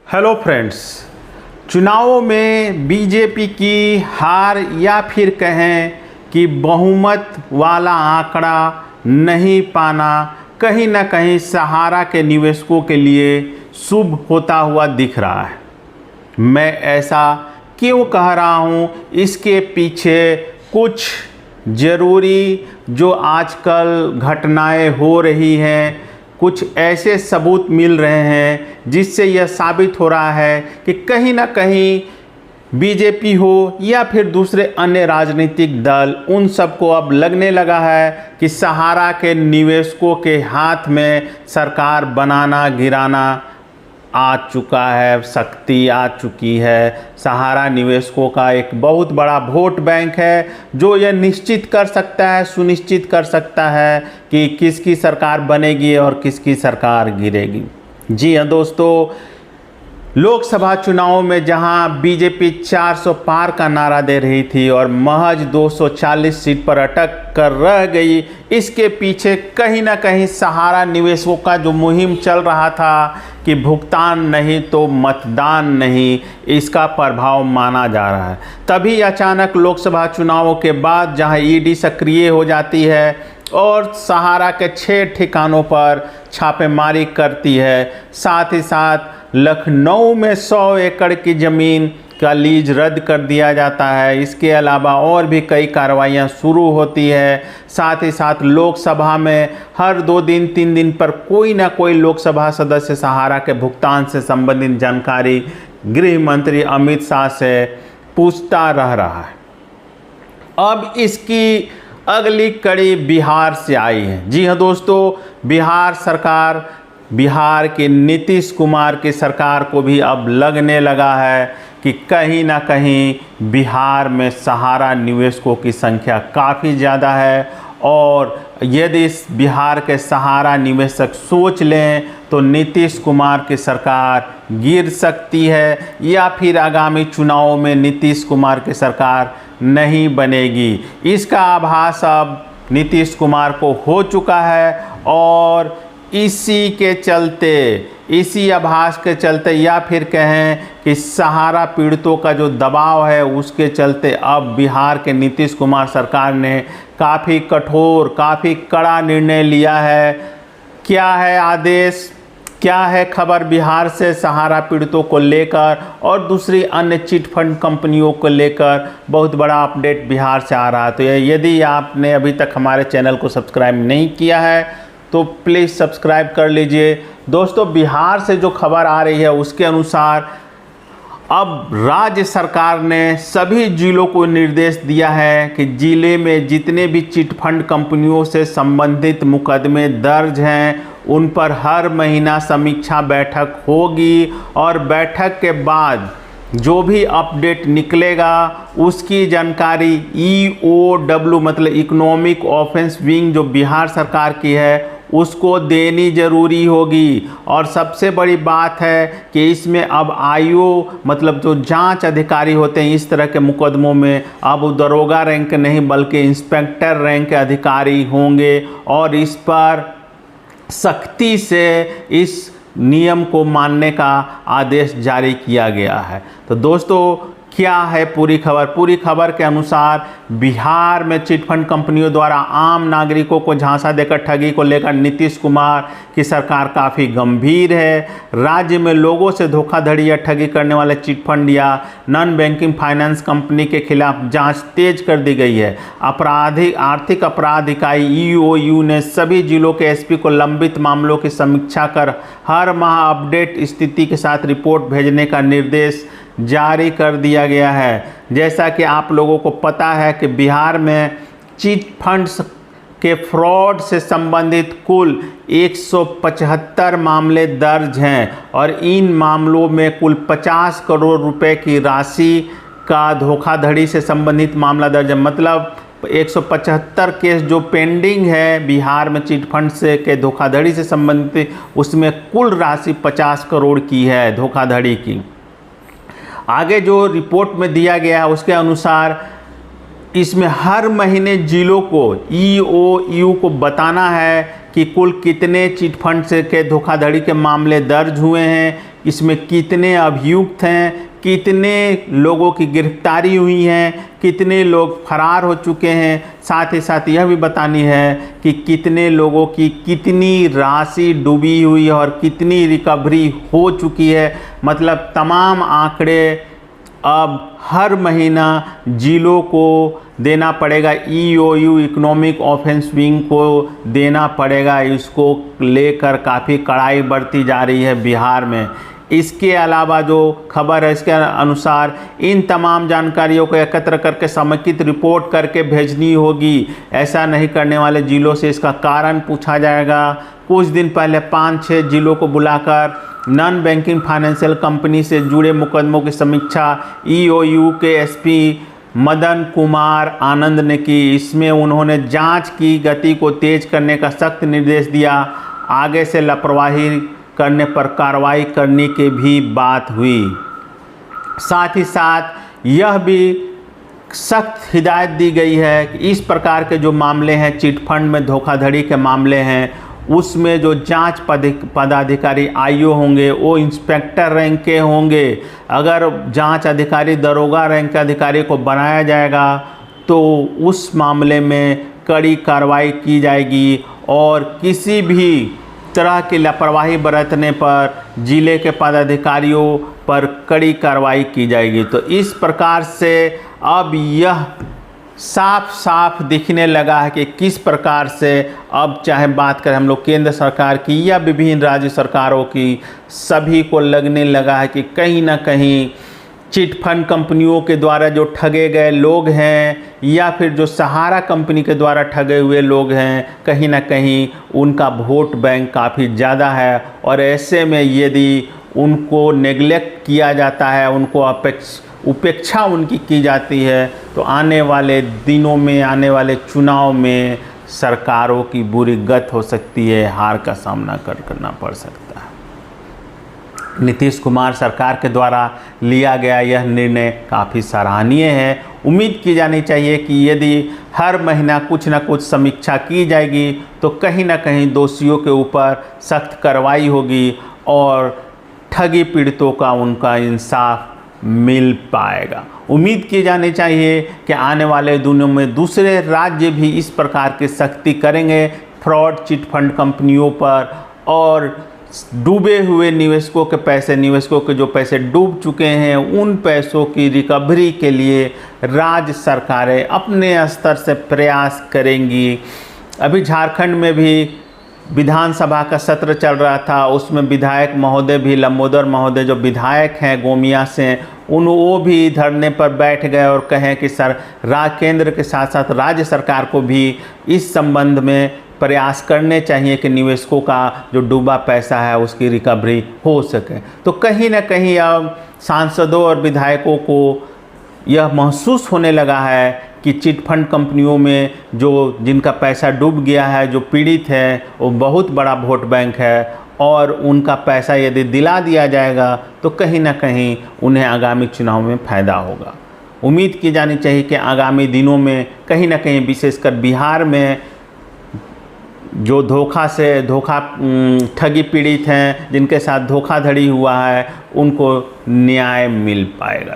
Hello friends, चुनावों में BJP की हार या फिर कहें कि बहुमत वाला आंकड़ा नहीं पाना कहीं ना कहीं सहारा के निवेशकों के लिए शुभ होता हुआ दिख रहा है। मैं ऐसा क्यों कह रहा हूँ, इसके पीछे कुछ ज़रूरी जो आजकल घटनाएं हो रही हैं, कुछ ऐसे सबूत मिल रहे हैं जिससे यह साबित हो रहा है कि कहीं ना कहीं बीजेपी हो या फिर दूसरे अन्य राजनीतिक दल, उन सबको अब लगने लगा है कि सहारा के निवेशकों के हाथ में सरकार बनाना गिराना आ चुका है, शक्ति आ चुकी है। सहारा निवेशकों का एक बहुत बड़ा वोट बैंक है जो यह निश्चित कर सकता है, सुनिश्चित कर सकता है कि किसकी सरकार बनेगी और किसकी सरकार गिरेगी। जी हाँ दोस्तों, लोकसभा चुनाव में जहां बीजेपी 400 पार का नारा दे रही थी और महज 240 सीट पर अटक कर रह गई, इसके पीछे कहीं ना कहीं सहारा निवेशकों का जो मुहिम चल रहा था कि भुगतान नहीं तो मतदान नहीं, इसका प्रभाव माना जा रहा है। तभी अचानक लोकसभा चुनावों के बाद जहां ईडी सक्रिय हो जाती है और सहारा के 6 ठिकानों पर छापेमारी करती है, साथ ही साथ लखनऊ में 100 एकड़ की ज़मीन का लीज रद्द कर दिया जाता है। इसके अलावा और भी कई कार्रवाइयाँ शुरू होती है। साथ ही साथ लोकसभा में हर 2 दिन 3 दिन पर कोई ना कोई लोकसभा सदस्य सहारा के भुगतान से संबंधित जानकारी गृह मंत्री अमित शाह से पूछता रह रहा है। अब इसकी अगली कड़ी बिहार से आई है। जी हाँ दोस्तों, बिहार सरकार, बिहार के नीतीश कुमार की सरकार को भी अब लगने लगा है कि कहीं ना कहीं बिहार में सहारा निवेशकों की संख्या काफ़ी ज़्यादा है और यदि इस बिहार के सहारा निवेशक सोच लें तो नीतीश कुमार की सरकार गिर सकती है या फिर आगामी चुनावों में नीतीश कुमार की सरकार नहीं बनेगी। इसका आभास अब नीतीश कुमार को हो चुका है और इसी आभास के चलते या फिर कहें कि सहारा पीड़ितों का जो दबाव है उसके चलते अब बिहार के नीतीश कुमार सरकार ने काफ़ी कठोर, काफ़ी कड़ा निर्णय लिया है। क्या है आदेश, क्या है खबर बिहार से सहारा पीड़ितों को लेकर और दूसरी अन्य चिट फंड कंपनियों को लेकर बहुत बड़ा अपडेट बिहार से आ रहा है। तो यदि आपने अभी तक हमारे चैनल को सब्सक्राइब नहीं किया है तो प्लीज़ सब्सक्राइब कर लीजिए। दोस्तों, बिहार से जो खबर आ रही है उसके अनुसार अब राज्य सरकार ने सभी जिलों को निर्देश दिया है कि जिले में जितने भी चिट फंड कंपनियों से संबंधित मुकदमे दर्ज हैं उन पर हर महीना समीक्षा बैठक होगी और बैठक के बाद जो भी अपडेट निकलेगा उसकी जानकारी EOW मतलब इकोनॉमिक ऑफेंस विंग जो बिहार सरकार की है उसको देनी ज़रूरी होगी। और सबसे बड़ी बात है कि इसमें अब IO मतलब जो जांच अधिकारी होते हैं इस तरह के मुकदमों में अब दरोगा रैंक नहीं बल्कि इंस्पेक्टर रैंक के अधिकारी होंगे और इस पर सख्ती से इस नियम को मानने का आदेश जारी किया गया है। तो दोस्तों, क्या है पूरी खबर? पूरी खबर के अनुसार बिहार में चिटफंड कंपनियों द्वारा आम नागरिकों को झांसा देकर ठगी को लेकर नीतीश कुमार की सरकार काफ़ी गंभीर है। राज्य में लोगों से धोखाधड़ी या ठगी करने वाले चिटफंड या नॉन बैंकिंग फाइनेंस कंपनी के खिलाफ जांच तेज कर दी गई है। आर्थिक अपराध इकाई EOU ने सभी जिलों के SP को लंबित मामलों की समीक्षा कर हर माह अपडेट स्थिति के साथ रिपोर्ट भेजने का निर्देश जारी कर दिया गया है। जैसा कि आप लोगों को पता है कि बिहार में चिट फंड्स के फ्रॉड से संबंधित कुल 175 मामले दर्ज हैं और इन मामलों में कुल 50 करोड़ रुपए की राशि का धोखाधड़ी से संबंधित मामला दर्ज है। मतलब 175 केस जो पेंडिंग है बिहार में चिट फंड से के धोखाधड़ी से संबंधित, उसमें कुल राशि 50 करोड़ की है धोखाधड़ी की। आगे जो रिपोर्ट में दिया गया है उसके अनुसार इसमें हर महीने जिलों को EOU को बताना है कि कुल कितने चिट फंड से के धोखाधड़ी के मामले दर्ज हुए हैं, इसमें कितने अभियुक्त हैं, कितने लोगों की गिरफ्तारी हुई है, कितने लोग फरार हो चुके हैं। साथ ही साथ यह भी बतानी है कि कितने लोगों की कितनी राशि डूबी हुई है और कितनी रिकवरी हो चुकी है। मतलब तमाम आंकड़े अब हर महीना जिलों को देना पड़ेगा, EOU इकोनॉमिक ऑफेंस विंग को देना पड़ेगा। इसको लेकर काफ़ी कड़ाई बढ़ती जा रही है बिहार में। इसके अलावा जो खबर है इसके अनुसार इन तमाम जानकारियों को एकत्र करके समेकित रिपोर्ट करके भेजनी होगी। ऐसा नहीं करने वाले जिलों से इसका कारण पूछा जाएगा। कुछ दिन पहले 5-6 जिलों को बुलाकर नॉन बैंकिंग फाइनेंशियल कंपनी से जुड़े मुकदमों की समीक्षा EOU के SP मदन कुमार आनंद ने की। इसमें उन्होंने जांच की गति को तेज करने का सख्त निर्देश दिया। आगे से लापरवाही करने पर कार्रवाई करने की भी बात हुई। साथ ही साथ यह भी सख्त हिदायत दी गई है कि इस प्रकार के जो मामले हैं, चिटफंड में धोखाधड़ी के मामले हैं, उसमें जो जांच पदाधिकारी IO होंगे वो इंस्पेक्टर रैंक के होंगे। अगर जांच अधिकारी दरोगा रैंक के अधिकारी को बनाया जाएगा तो उस मामले में कड़ी कार्रवाई की जाएगी और किसी भी तरह की लापरवाही बरतने पर जिले के पदाधिकारियों पर कड़ी कार्रवाई की जाएगी। तो इस प्रकार से अब यह साफ साफ दिखने लगा है कि किस प्रकार से अब चाहे बात करें हम लोग केंद्र सरकार की या विभिन्न राज्य सरकारों की, सभी को लगने लगा है कि कहीं ना कहीं चिटफंड कंपनियों के द्वारा जो ठगे गए लोग हैं या फिर जो सहारा कंपनी के द्वारा ठगे हुए लोग हैं, कहीं ना कहीं उनका वोट बैंक काफ़ी ज़्यादा है। और ऐसे में यदि उनको नेग्लेक्ट किया जाता है, उनको उपेक्षा उनकी की जाती है, तो आने वाले दिनों में, आने वाले चुनाव में सरकारों की बुरी गत हो सकती है, हार का सामना करना पड़ सकता है। नीतीश कुमार सरकार के द्वारा लिया गया यह निर्णय काफ़ी सराहनीय है। उम्मीद की जानी चाहिए कि यदि हर महीना कुछ न कुछ समीक्षा की जाएगी तो कहीं ना कहीं दोषियों के ऊपर सख्त कार्रवाई होगी और ठगी पीड़ितों का उनका इंसाफ मिल पाएगा। उम्मीद की जानी चाहिए कि आने वाले दिनों में दूसरे राज्य भी इस प्रकार की सख्ती करेंगे फ्रॉड चिटफंड कंपनियों पर और डूबे हुए निवेशकों के पैसे, निवेशकों के जो पैसे डूब चुके हैं, उन पैसों की रिकवरी के लिए राज्य सरकारें अपने स्तर से प्रयास करेंगी। अभी झारखंड में भी विधानसभा का सत्र चल रहा था, उसमें विधायक महोदय भी, लंबोदर महोदय जो विधायक हैं गोमिया से, वो भी धरने पर बैठ गए और कहें कि केंद्र के साथ साथ राज्य सरकार को भी इस संबंध में प्रयास करने चाहिए कि निवेशकों का जो डूबा पैसा है उसकी रिकवरी हो सके। तो कहीं ना कहीं अब सांसदों और विधायकों को यह महसूस होने लगा है कि चिटफंड कंपनियों में जिनका पैसा डूब गया है, जो पीड़ित है, वो बहुत बड़ा वोट बैंक है और उनका पैसा यदि दिला दिया जाएगा तो कहीं ना कहीं उन्हें आगामी चुनाव में फ़ायदा होगा। उम्मीद की जानी चाहिए कि आगामी दिनों में कहीं ना कहीं विशेषकर बिहार में जो ठगी पीड़ित हैं, जिनके साथ धोखाधड़ी हुआ है, उनको न्याय मिल पाएगा।